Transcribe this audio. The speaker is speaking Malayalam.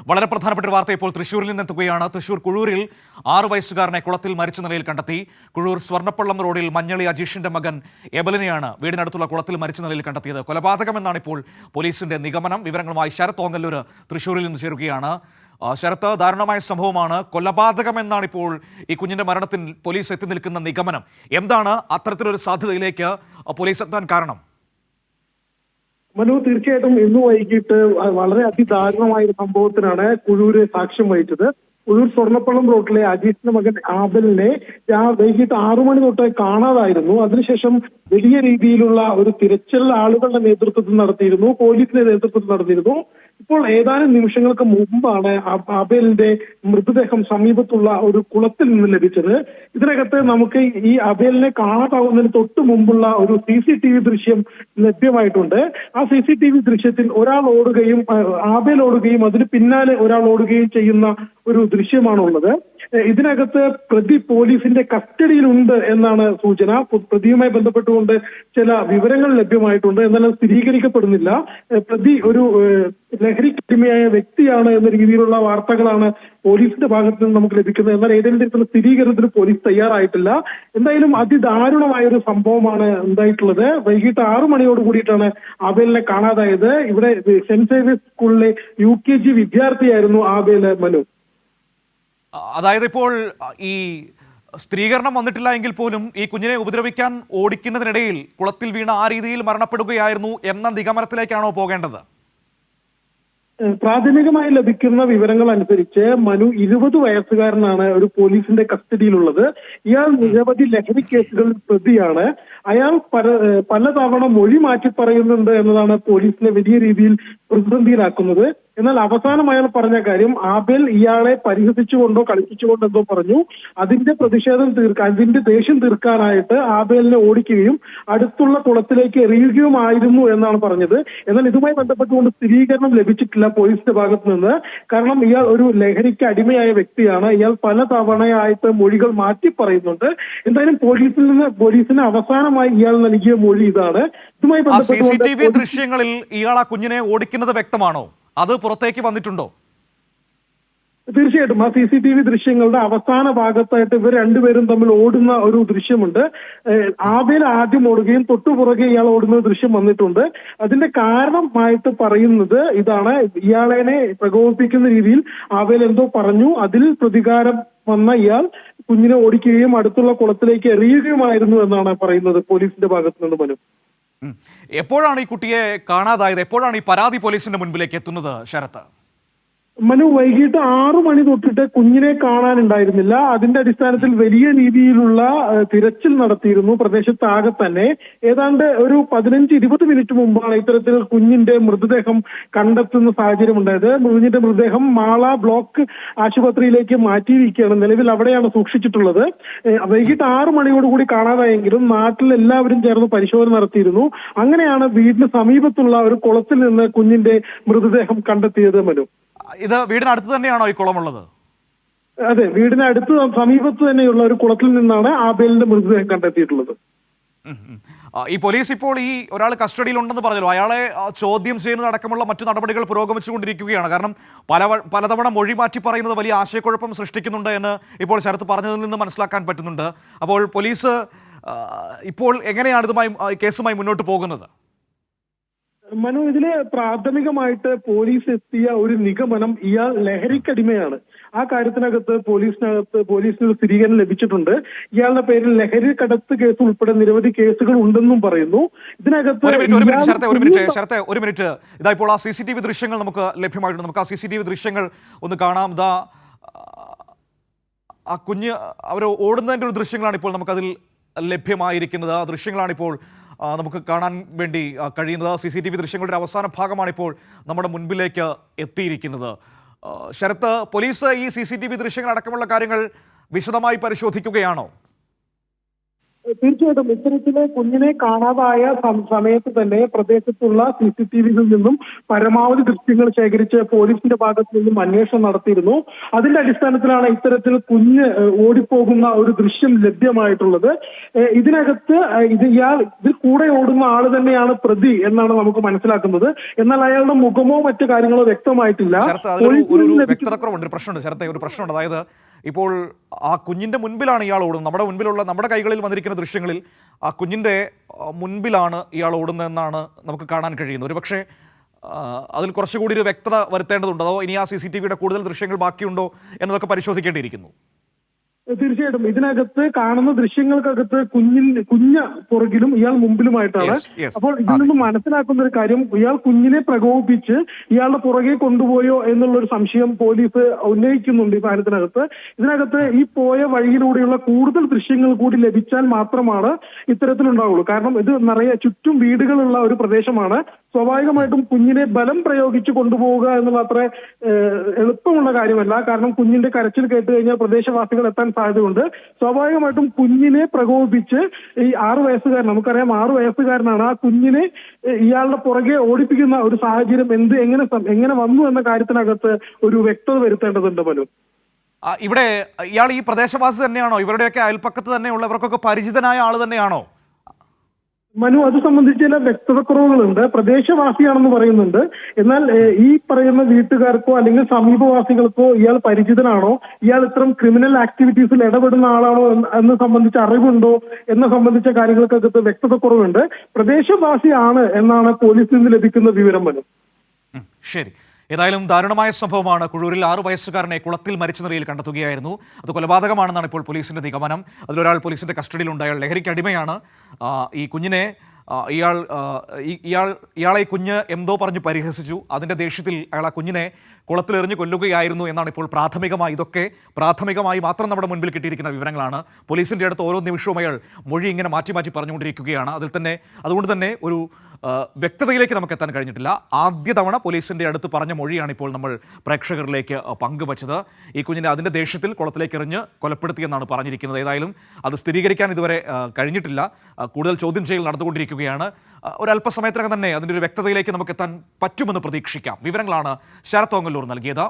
വളരെ പ്രധാനപ്പെട്ട ഒരു വാർത്ത ഇപ്പോൾ തൃശ്ശൂരിൽ നിന്നെത്തുകയാണ്. തൃശ്ശൂർ കുഴൂരിൽ 6 വയസ്സുകാരനെ കുളത്തിൽ മരിച്ച നിലയിൽ കണ്ടെത്തി. കുഴൂർ സ്വർണ്ണപ്പള്ളം റോഡിൽ മഞ്ഞളി അജീഷിന്റെ മകൻ എബലിനെയാണ് വീടിനടുത്തുള്ള കുളത്തിൽ മരിച്ച നിലയിൽ കണ്ടെത്തിയത്. കൊലപാതകമെന്നാണ് ഇപ്പോൾ പോലീസിന്റെ നിഗമനം. വിവരങ്ങളുമായി ശരത് ഓങ്ങല്ലൂർ തൃശ്ശൂരിൽ നിന്ന് ചേരുകയാണ്. ശരത്ത്, ദാരുണമായ സംഭവമാണ്. കൊലപാതകമെന്നാണ് ഇപ്പോൾ ഈ കുഞ്ഞിന്റെ മരണത്തിൽ പോലീസ് എത്തി നിൽക്കുന്ന നിഗമനം. എന്താണ് അത്തരത്തിലൊരു സാധ്യതയിലേക്ക് പോലീസ് എത്താൻ കാരണം? മനു, തീർച്ചയായിട്ടും ഇന്ന് വൈകിട്ട് വളരെ അതിദാരുണമായ ഒരു സംഭവത്തിനാണ് കുഴൂര് സാക്ഷ്യം വഹിച്ചത്. കുഴൂർ സ്വർണ്ണപ്പള്ളം റോഡിലെ അജീഷിന്റെ മകൻ ആബലിനെ വൈകിട്ട് 6 മണി തൊട്ട് കാണാതായിരുന്നു. അതിനുശേഷം വലിയ രീതിയിലുള്ള ഒരു തിരച്ചിൽ ആളുകളുടെ നേതൃത്വത്തിൽ നടത്തിയിരുന്നു, പോലീസിന്റെ നേതൃത്വത്തിൽ നടത്തിയിരുന്നു. ഇപ്പോൾ ഏതാനും നിമിഷങ്ങൾക്ക് മുമ്പാണ് അബേലിന്റെ മൃതദേഹം സമീപത്തുള്ള ഒരു കുളത്തിൽ നിന്ന് ലഭിച്ചത്. ഇതിനകത്ത് നമുക്ക് ഈ അബേലിനെ കാണാതാവുന്നതിന് തൊട്ട് മുമ്പുള്ള ഒരു CCTV ദൃശ്യം ലഭ്യമായിട്ടുണ്ട്. ആ CCTV ദൃശ്യത്തിൽ ഒരാൾ ഓടുകയും ആബേൽ ഓടുകയും അതിന് പിന്നാലെ ഒരാൾ ഓടുകയും ചെയ്യുന്ന ഒരു ദൃശ്യമാണുള്ളത്. ഇതിനകത്ത് പ്രതി പോലീസിന്റെ കസ്റ്റഡിയിലുണ്ട് എന്നാണ് സൂചന. പ്രതിയുമായി ബന്ധപ്പെട്ടുകൊണ്ട് ചില വിവരങ്ങൾ ലഭ്യമായിട്ടുണ്ട്, എന്നാൽ സ്ഥിരീകരിക്കപ്പെടുന്നില്ല. പ്രതി ഒരു ലഹരിക്കടിമയായ വ്യക്തിയാണ് എന്ന രീതിയിലുള്ള വാർത്തകളാണ് പോലീസിന്റെ ഭാഗത്ത് നിന്ന് നമുക്ക് ലഭിക്കുന്നത്. എന്നാൽ ഏതെങ്കിലും തരത്തിലുള്ള സ്ഥിരീകരണത്തിന് പോലീസ് തയ്യാറായിട്ടില്ല. എന്തായാലും അതിദാരുണമായ ഒരു സംഭവമാണ് ഉണ്ടായിട്ടുള്ളത്. വൈകിട്ട് 6 മണിയോട് കൂടിയിട്ടാണ് ആബേലിനെ കാണാതായത്. ഇവിടെ സെന്റ് സേവിയസ് സ്കൂളിലെ UKG വിദ്യാർത്ഥിയായിരുന്നു ആബേൽ. മനു, അതായത് ഇപ്പോൾ ഈ സ്ഥിരീകരണം വന്നിട്ടില്ല എങ്കിൽ പോലും ഈ കുഞ്ഞിനെ ഉപദ്രവിക്കാൻ ഓടിക്കുന്നതിനിടയിൽ കുളത്തിൽ വീണ ആ രീതിയിൽ മരണപ്പെടുകയായിരുന്നു എന്ന നിഗമനത്തിലേക്കാണോ പോകേണ്ടത്? പ്രാഥമികമായി ലഭിക്കുന്ന വിവരങ്ങൾ അനുസരിച്ച് മനു 20 വയസ്സുകാരനാണ് ഒരു പോലീസിന്റെ കസ്റ്റഡിയിലുള്ളത്. ഇയാൾ നിരവധി ലഹരി കേസുകളിൽ പ്രതിയാണ്. അയാൾ പലതവണ മൊഴി മാറ്റി പറയുന്നുണ്ട് എന്നതാണ് പോലീസിനെ വലിയ രീതിയിൽ പ്രതിസന്ധിയിലാക്കുന്നത്. എന്നാൽ അവസാനം അയാൾ പറഞ്ഞ കാര്യം, ആബേൽ ഇയാളെ പരിഹസിച്ചുകൊണ്ടോ കളിപ്പിച്ചുകൊണ്ടോ എന്തോ പറഞ്ഞു. അതിന്റെ അതിന്റെ ദേഷ്യം തീർക്കാനായിട്ട് ആബേലിനെ ഓടിക്കുകയും അടുത്തുള്ള കുളത്തിലേക്ക് എറിയുകയുമായിരുന്നു എന്നാണ് പറഞ്ഞത്. എന്നാൽ ഇതുമായി ബന്ധപ്പെട്ടുകൊണ്ട് സ്ഥിരീകരണം ലഭിച്ചിട്ടില്ല പോലീസിന്റെ ഭാഗത്ത് നിന്ന്. കാരണം ഇയാൾ ഒരു ലഹരിക്ക് അടിമയായ വ്യക്തിയാണ്. ഇയാൾ പലതവണയായിട്ട് മൊഴികൾ മാറ്റി പറയുന്നുണ്ട്. എന്തായാലും പോലീസിന് അവസാനമായി ഇയാൾ നൽകിയ മൊഴി ഇതാണ്. ഇതുമായി ബന്ധപ്പെട്ട് CCTV ദൃശ്യങ്ങളിൽ ഇയാൾ ആ കുഞ്ഞിനെ ഓടിക്കുന്നത് വ്യക്തമാണോ? അത് പുറത്തേക്ക് വന്നിട്ടുണ്ടോ? തീർച്ചയായിട്ടും ആ CCTV ദൃശ്യങ്ങളുടെ അവസാന ഭാഗത്തായിട്ട് ഇവർ രണ്ടുപേരും തമ്മിൽ ഓടുന്ന ഒരു ദൃശ്യമുണ്ട്. ആബേൽ ആദ്യം ഓടുകയും തൊട്ടുപുറകെ ഇയാൾ ഓടുന്ന ദൃശ്യം വന്നിട്ടുണ്ട്. അതിന്റെ കാരണമായിട്ട് പറയുന്നത് ഇതാണ്: ഇയാളെ പ്രകോപിപ്പിക്കുന്ന രീതിയിൽ ആബേൽ എന്തോ പറഞ്ഞു. അതിൽ പ്രതികാരം വന്ന ഇയാൾ കുഞ്ഞിനെ ഓടിക്കുകയും അടുത്തുള്ള കുളത്തിലേക്ക് എറിയുകയുമായിരുന്നു എന്നാണ് പറയുന്നത് പോലീസിന്റെ ഭാഗത്ത് നിന്ന്. മനു, എപ്പോഴാണ് ഈ കുട്ടിയെ കാണാതായത്? എപ്പോഴാണ് ഈ പരാതി പോലീസിന്റെ മുൻപിലേക്ക് എത്തുന്നത്? ശരത്ത്, മനു, വൈകിട്ട് 6 മണി തൊട്ടിട്ട് കുഞ്ഞിനെ കാണാനുണ്ടായിരുന്നില്ല. അതിന്റെ അടിസ്ഥാനത്തിൽ വലിയ രീതിയിലുള്ള തിരച്ചിൽ നടത്തിയിരുന്നു പ്രദേശത്താകെ തന്നെ. ഏതാണ്ട് ഒരു 15-20 മിനിറ്റ് മുമ്പാണ് ഇത്തരത്തിൽ കുഞ്ഞിന്റെ മൃതദേഹം കണ്ടെത്തുന്ന സാഹചര്യം ഉണ്ടായത്. കുഞ്ഞിന്റെ മൃതദേഹം മാള ബ്ലോക്ക് ആശുപത്രിയിലേക്ക് മാറ്റിയിരിക്കുകയാണ്. നിലവിൽ അവിടെയാണ് സൂക്ഷിച്ചിട്ടുള്ളത്. വൈകിട്ട് 6 മണിയോടുകൂടി കാണാതായെങ്കിലും നാട്ടിൽ എല്ലാവരും ചേർന്ന് പരിശോധന നടത്തിയിരുന്നു. അങ്ങനെയാണ് വീടിന് സമീപത്തുള്ള ഒരു കുളത്തിൽ നിന്ന് കുഞ്ഞിന്റെ മൃതദേഹം കണ്ടെത്തിയത്. മനു, ഇത് വീടിനടുത്ത് തന്നെയാണോ ഈ കുളമുള്ളത്? അതെ, വീടിനടുത്ത് സമീപത്ത് തന്നെയുള്ള ഒരു കുളത്തിൽ നിന്നാണ് ആബേലിന്റെ മൃതദേഹം കണ്ടെത്തിയിട്ടുള്ളത്. ഈ പോലീസ് ഇപ്പോൾ ഈ ഒരാൾ കസ്റ്റഡിയിലുണ്ടെന്ന് പറഞ്ഞല്ലോ, അയാളെ ചോദ്യം ചെയ്യുന്നതടക്കമുള്ള മറ്റു നടപടികൾ പുരോഗമിച്ചുകൊണ്ടിരിക്കുകയാണ്. കാരണം പലതവണ മൊഴി മാറ്റി പറയുന്നത് വലിയ ആശയക്കുഴപ്പം സൃഷ്ടിക്കുന്നുണ്ട് എന്ന് ഇപ്പോൾ ശരത്ത് പറഞ്ഞതിൽ നിന്ന് മനസ്സിലാക്കാൻ പറ്റുന്നുണ്ട്. അപ്പോൾ പോലീസ് ഇപ്പോൾ എങ്ങനെയാണ് കേസുമായി മുന്നോട്ട് പോകുന്നത്? മനു, ഇതില് പ്രാഥമികമായിട്ട് പോലീസ് എത്തിയ ഒരു നിഗമനം ഇയാൾ ലഹരിക്കടിമയാണ്. ആ കാര്യത്തിനകത്ത് പോലീസിന് സ്ഥിരീകരണം ലഭിച്ചിട്ടുണ്ട്. ഇയാളുടെ പേരിൽ ലഹരി കടത്ത് കേസ് ഉൾപ്പെടെ നിരവധി കേസുകൾ ഉണ്ടെന്നും പറയുന്നു. ഇതിനകത്ത് ഒരു മിനിറ്റ് ഇതാ ഇപ്പോൾ ആ CCTV ദൃശ്യങ്ങൾ നമുക്ക് ലഭ്യമായിട്ടുണ്ട്. നമുക്ക് ആ CCTV ദൃശ്യങ്ങൾ ഒന്ന് കാണാം. ഇതാ ആ കുഞ്ഞ് അവർ ഓടുന്നതിൻ്റെ ഒരു ദൃശ്യങ്ങളാണ് ഇപ്പോൾ നമുക്കതിൽ ലഭ്യമായിരിക്കുന്നത്. ആ ദൃശ്യങ്ങളാണിപ്പോൾ നമുക്ക് കാണാൻ വേണ്ടി കഴിയുന്നത്. CCTV ദൃശ്യങ്ങളുടെ അവസാന ഭാഗമാണിപ്പോൾ നമ്മുടെ മുൻപിലേക്ക് എത്തിയിരിക്കുന്നത്. ശരത്ത്, പോലീസ് ഈ CCTV ദൃശ്യങ്ങൾ അടക്കമുള്ള കാര്യങ്ങൾ വിശദമായി പരിശോധിക്കുകയാണോ? തീർച്ചയായിട്ടും ഇത്തരത്തിലെ കുഞ്ഞിനെ കാണാതായ സമയത്ത് തന്നെ പ്രദേശത്തുള്ള CCTVയിൽ നിന്നും പരമാവധി ദൃശ്യങ്ങൾ ശേഖരിച്ച് പോലീസിന്റെ ഭാഗത്തു നിന്നും അന്വേഷണം നടത്തിയിരുന്നു. അതിന്റെ അടിസ്ഥാനത്തിലാണ് ഇത്തരത്തിൽ കുഞ്ഞ് ഓടിപ്പോകുന്ന ഒരു ദൃശ്യം ലഭ്യമായിട്ടുള്ളത്. ഇതിനകത്ത് ഇതിൽ കൂടെ ഓടുന്ന ആള് തന്നെയാണ് പ്രതി എന്നാണ് നമുക്ക് മനസ്സിലാക്കുന്നത്. എന്നാൽ അയാളുടെ മുഖമോ മറ്റു കാര്യങ്ങളോ വ്യക്തമായിട്ടില്ല. വ്യക്തതക്കുറവുണ്ട്, ഒരു പ്രശ്നമുണ്ട് ശരത്തെ, ഒരു പ്രശ്നമുണ്ട്. അതായത് ഇപ്പോൾ ആ കുഞ്ഞിന്റെ മുൻപിലാണ് ഇയാൾ ഓടുന്നത്. നമ്മുടെ കൈകളിൽ വന്നിരിക്കുന്ന ദൃശ്യങ്ങളിൽ ആ കുഞ്ഞിന്റെ മുൻപിലാണ് ഇയാൾ ഓടുന്നതെന്നാണ് നമുക്ക് കാണാൻ കഴിയുന്നത്. ഒരുപക്ഷെ അതിൽ കുറച്ചുകൂടി ഒരു വ്യക്തത വരുത്തേണ്ടതുണ്ട്. അതോ ഇനി ആ CCTVയുടെ കൂടുതൽ ദൃശ്യങ്ങൾ ബാക്കിയുണ്ടോ എന്നതൊക്കെ പരിശോധിക്കേണ്ടിയിരിക്കുന്നു. തീർച്ചയായിട്ടും ഇതിനകത്ത് കാണുന്ന ദൃശ്യങ്ങൾക്കകത്ത് കുഞ്ഞ് പുറകിലും ഇയാൾ മുമ്പിലുമായിട്ടാണ്. അപ്പോൾ ഇതിൽ നിന്ന് മനസ്സിലാക്കുന്ന ഒരു കാര്യം, ഇയാൾ കുഞ്ഞിനെ പ്രകോപിപ്പിച്ച് ഇയാളുടെ പുറകെ കൊണ്ടുപോയോ എന്നുള്ളൊരു സംശയം പോലീസ് ഉന്നയിക്കുന്നുണ്ട് ഈ കാര്യത്തിനകത്ത്. ഇതിനകത്ത് ഈ പോയ വഴിയിലൂടെയുള്ള കൂടുതൽ ദൃശ്യങ്ങൾ കൂടി ലഭിച്ചാൽ മാത്രമാണ് ഇത്തരത്തിലുണ്ടാവുള്ളൂ. കാരണം ഇത് നിറയെ ചുറ്റും വീടുകളുള്ള ഒരു പ്രദേശമാണ്. സ്വാഭാവികമായിട്ടും കുഞ്ഞിനെ ബലം പ്രയോഗിച്ച് കൊണ്ടുപോവുക എന്നുള്ള അത്ര എളുപ്പമുള്ള കാര്യമല്ല. കാരണം കുഞ്ഞിന്റെ കരച്ചിൽ കേട്ട് കഴിഞ്ഞാൽ പ്രദേശവാസികൾ എത്താൻ സാധ്യതയുണ്ട്. സ്വാഭാവികമായിട്ടും കുഞ്ഞിനെ പ്രകോപിപ്പിച്ച് ഈ 6 വയസ്സുകാരൻ, നമുക്കറിയാം 6 വയസ്സുകാരനാണ്, ആ കുഞ്ഞിനെ ഇയാളുടെ പുറകെ ഓടിപ്പിക്കുന്ന ഒരു സാഹചര്യം എങ്ങനെ വന്നു എന്ന കാര്യത്തിനകത്ത് ഒരു വ്യക്തത വരുത്തേണ്ടതുണ്ട്. മനു, ഇവിടെ ഇയാൾ ഈ പ്രദേശവാസി തന്നെയാണോ? ഇവരുടെയൊക്കെ അയൽപ്പക്കത്ത് തന്നെയുള്ളവർക്കൊക്കെ പരിചിതനായ ആൾ തന്നെയാണോ? മനു, അത് സംബന്ധിച്ച് ചില വ്യക്തതക്കുറവുകളുണ്ട്. പ്രദേശവാസിയാണെന്ന് പറയുന്നുണ്ട്. എന്നാൽ ഈ പറയുന്ന വീട്ടുകാർക്കോ അല്ലെങ്കിൽ സമീപവാസികൾക്കോ ഇയാൾ പരിചിതനാണോ, ഇയാൾ ഇത്തരം ക്രിമിനൽ ആക്ടിവിറ്റീസിൽ ഇടപെടുന്ന ആളാണോ എന്ന് സംബന്ധിച്ച് അറിവുണ്ടോ എന്ന സംബന്ധിച്ച കാര്യങ്ങൾക്കകത്ത് വ്യക്തതക്കുറവുണ്ട്. പ്രദേശവാസിയാണ് എന്നാണ് പോലീസിൽ നിന്ന് ലഭിക്കുന്ന വിവരം. മനു, ശരി. ഏതായാലും ദാരുണമായ സംഭവമാണ്. കുഴൂരിൽ 6 വയസ്സുകാരനെ കുളത്തിൽ മരിച്ച നിലയിൽ കണ്ടെത്തുകയായിരുന്നു. അത് കൊലപാതകമാണെന്നാണ് ഇപ്പോൾ പോലീസിന്റെ നിഗമനം. അതിലൊരാൾ പോലീസിന്റെ കസ്റ്റഡിയിലുണ്ട്. അയാൾ ലഹരിക്ക് അടിമയാണ്. ഈ കുഞ്ഞിനെ ഇയാളെ കുഞ്ഞ് എന്തോ പറഞ്ഞ് പരിഹസിച്ചു. അതിന്റെ ദേഷ്യത്തിൽ അയാൾ ആ കുഞ്ഞിനെ കുളത്തിലെറിഞ്ഞ് കൊല്ലുകയായിരുന്നു എന്നാണ് ഇപ്പോൾ പ്രാഥമികമായി മാത്രം നമ്മുടെ മുൻപിൽ കിട്ടിയിരിക്കുന്ന വിവരങ്ങളാണ്. പോലീസിന്റെ അടുത്ത് ഓരോ നിമിഷവും അയാൾ മൊഴി ഇങ്ങനെ മാറ്റി പറഞ്ഞുകൊണ്ടിരിക്കുകയാണ്. അതുകൊണ്ട് തന്നെ ഒരു വ്യക്തതയിലേക്ക് നമുക്ക് എത്താൻ കഴിഞ്ഞിട്ടില്ല. ആദ്യ തവണ പോലീസിന്റെ അടുത്ത് പറഞ്ഞ മൊഴിയാണ് ഇപ്പോൾ നമ്മൾ പ്രേക്ഷകരിലേക്ക് പങ്കുവച്ചത്. ഈ കുഞ്ഞിനെ അതിന്റെ ദേഷ്യത്തിൽ കുളത്തിലേക്ക് എറിഞ്ഞ് കൊലപ്പെടുത്തിയെന്നാണ് പറഞ്ഞിരിക്കുന്നത്. ഏതായാലും അത് സ്ഥിരീകരിക്കാൻ ഇതുവരെ കഴിഞ്ഞിട്ടില്ല. കൂടുതൽ ചോദ്യം ചെയ്യൽ നടന്നുകൊണ്ടിരിക്കുകയാണ്. ഒരല്പസമയത്തിനകം തന്നെ അതിൻ്റെ ഒരു വ്യക്തതയിലേക്ക് നമുക്ക് എത്താൻ പറ്റുമെന്ന് പ്രതീക്ഷിക്കാം. വിവരങ്ങളാണ് ശരത് ഓങ്ങല്ലൂർ നൽകിയത്.